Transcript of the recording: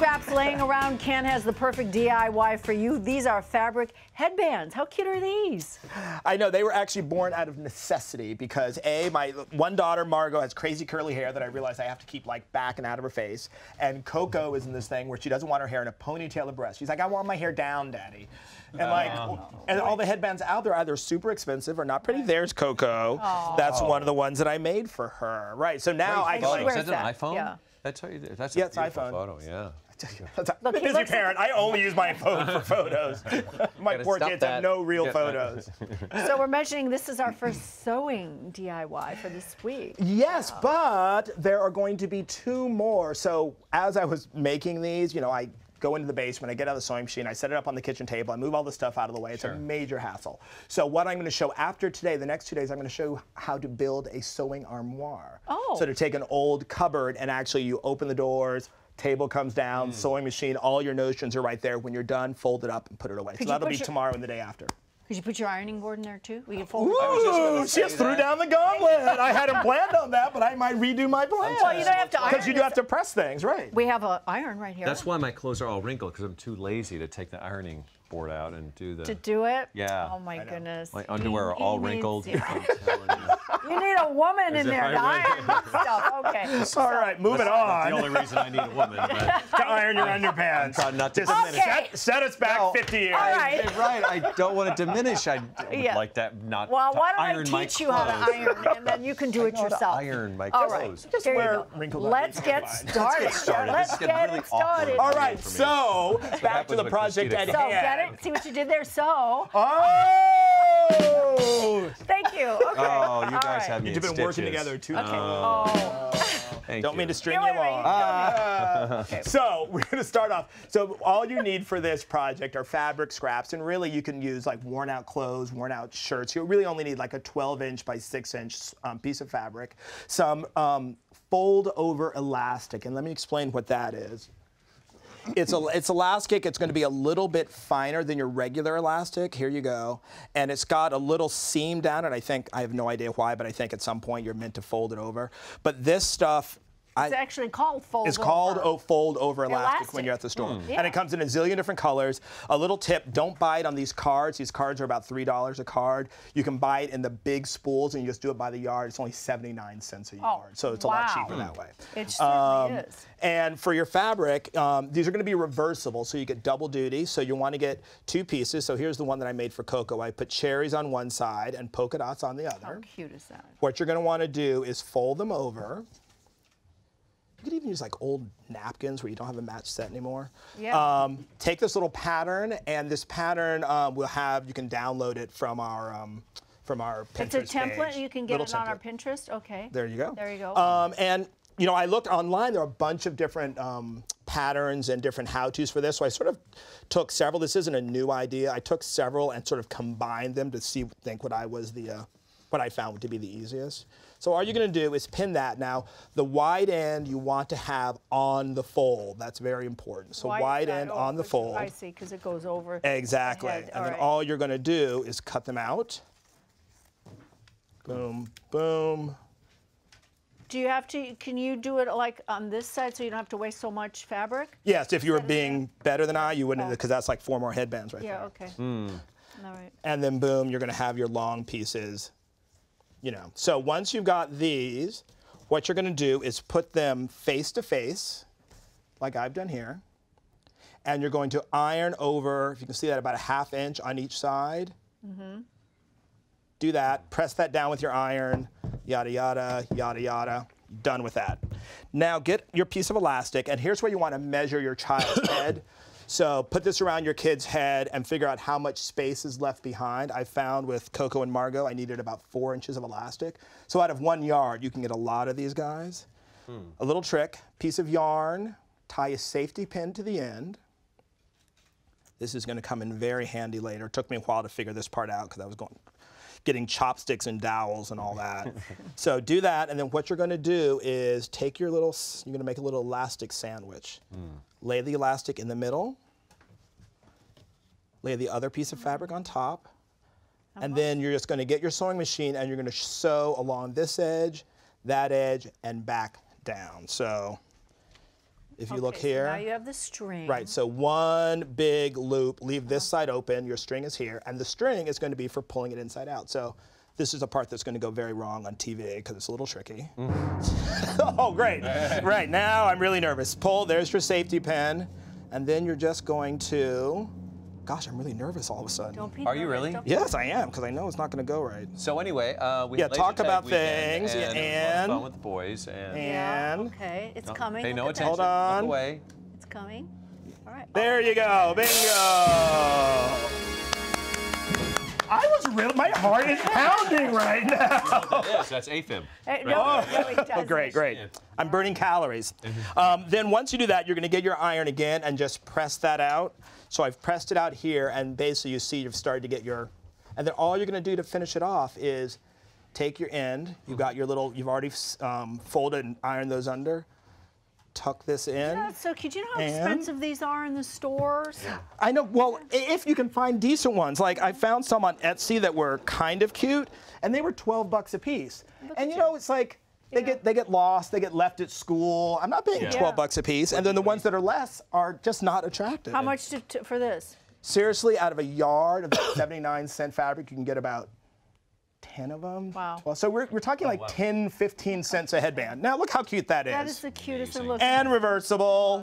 scraps laying around. Ken has the perfect DIY for you. These are fabric headbands. How cute are these? I know, they were actually born out of necessity because my one daughter, Margot, has crazy curly hair that I realized I have to keep like back and out of her face. And Coco is in this thing where she doesn't want her hair in a ponytail or breast. She's like, I want my hair down, Daddy. And and all the headbands out there are either super expensive or not pretty. There's Coco. That's one of the ones that I made for her. Right, so now I can Is that an iPhone? Yeah. That's a it's beautiful iPhone. photo, yeah. I'm a busy parent. I only use my phone for photos. My poor kids have no real photos. So we're mentioning this is our first sewing DIY for this week. Yes, but there are going to be 2 more. So as I was making these, you know, I go into the basement, I get out the sewing machine, I set it up on the kitchen table, I move all the stuff out of the way. It's a major hassle. So what I'm going to show after today, the next 2 days, I'm going to show you how to build a sewing armoire. So to take an old cupboard and actually you open the doors, table comes down, sewing machine, all your notions are right there. When you're done, fold it up and put it away. So that'll be tomorrow and the day after. Could you put your ironing board in there too? We can fold Ooh, she just threw down the gauntlet. I hadn't planned on that, but I might redo my plan. Well, you don't have to iron. Because you do have to press things, right? We have an iron right here. That's why my clothes are all wrinkled, because I'm too lazy to take the ironing board out and do the... To do it? Yeah. Oh my goodness. My underwear are all wrinkled. You need a woman in there to iron stuff. Okay. All right, moving on. The only reason I need a woman. But to iron your underpants. I'm not to diminish. Set us back 50 years. All right. Right. I don't want to diminish. I would like that not Well, why don't iron I teach you how to iron, and then you can do it yourself. Iron my All clothes. right. Just wear wrinkled Let's get started. Let's get really it started. All right, so back to the project at hand. So get it? See what you did there? So. Oh! Thank you. Okay. Oh, you guys have me in You've been working stitches. together too. Thank Don't you. mean to string you along. So we're going to start off. So all you need for this project are fabric scraps, and really you can use like worn out clothes, worn out shirts. You really only need like a 12-inch by 6-inch piece of fabric, some fold over elastic, and let me explain what that is. It's elastic. It's going to be a little bit finer than your regular elastic. Here you go. And it's got a little seam down it. I have no idea why, but I think at some point you're meant to fold it over. But this stuff... It's actually called fold over. It's called fold over elastic when you're at the store. And it comes in a zillion different colors. A little tip, don't buy it on these cards. These cards are about $3 a card. You can buy it in the big spools and you just do it by the yard. It's only 79 cents a yard. So it's a lot cheaper that way. It certainly is. And for your fabric, these are going to be reversible, so you get double duty. So you want to get 2 pieces. So here's the one that I made for Coco. I put cherries on one side and polka dots on the other. How cute is that? What you're going to want to do is fold them over. You could even use like old napkins where you don't have a match set anymore. Yeah. Take this little pattern, and this pattern you can download it from our Pinterest It's a template. page. You can get it on our Pinterest. Okay. There you go. There you go. And you know, I looked online. There are a bunch of different patterns and different how-tos for this. So I sort of took several. This isn't a new idea. I took several and sort of combined them to think what I found to be the easiest. So all you're going to do is pin that. Now, the wide end you want to have on the fold. That's very important. So wide end on the fold. I see, because it goes over. Exactly. And then all you're going to do is cut them out. Boom, boom. Do you have to, can you do it like on this side so you don't have to waste so much fabric? Yes, if you were being better than I, you wouldn't, because that's like 4 more headbands right there. Yeah, okay. All right. And then boom, you're going to have your long pieces. You know, so once you've got these, what you're going to do is put them face to face, like I've done here, and you're going to iron over, if you can see that, about a 1/2 inch on each side. Do that, press that down with your iron, yada, yada, yada, yada. Done with that. Now get your piece of elastic, and here's where you want to measure your child's head. So put this around your kid's head and figure out how much space is left behind. I found with Coco and Margot, I needed about 4 inches of elastic. So out of 1 yard, you can get a lot of these guys. A little trick, piece of yarn, tie a safety pin to the end. This is going to come in very handy later. It took me a while to figure this part out because I was getting chopsticks and dowels and all that. So do that, and then what you're going to do is take your you're going to make a little elastic sandwich. Lay the elastic in the middle, lay the other piece of fabric on top, and then you're just going to get your sewing machine and you're going to sew along this edge, that edge, and back down. So If you look Okay, so here. now you have the string. Right, so one big loop, leave this side open, your string is here, and the string is going to be for pulling it inside out. So this is a part that's going to go very wrong on TV because it's a little tricky. Oh, great. Right, now I'm really nervous. Pull, there's your safety pin, and then you're just going to, gosh, I'm really nervous all of a sudden. Don't be Are you nervous, really? don't- Yes, I am, because I know it's not going to go right. So anyway, we Yeah, had talk laser tag about weekend, things, and it was a lot of and- fun with the boys, and Yeah, And okay, it's don't coming. pay Look no at that. attention. Hold on. Look away. It's coming. All right. there you go, bingo. I was real, my heart is pounding right now. Yes, that's AFib. No, it doesn't. Oh, great, great. I'm burning calories. Then once you do that, you're going to get your iron again and just press that out. So I've pressed it out here, and basically you see you've started to get your, and then all you're going to do to finish it off is take your end. You've got your little, you've already folded and ironed those under. Tuck this in. Yeah, so could you know how And- expensive these are in the stores? I know, well, if you can find decent ones, like I found some on Etsy that were kind of cute, and they were 12 bucks a piece. And you know, it's like, they get lost, they get left at school. I'm not paying 12 bucks a piece, and then the ones that are less are just not attractive. How much for this? Seriously, out of a yard of 79-cent fabric, you can get about 10 of them. Wow. 12. So we're talking like 10, 15 cents a headband. Now look how cute that is. That is the cutest it Amazing. looks. And reversible.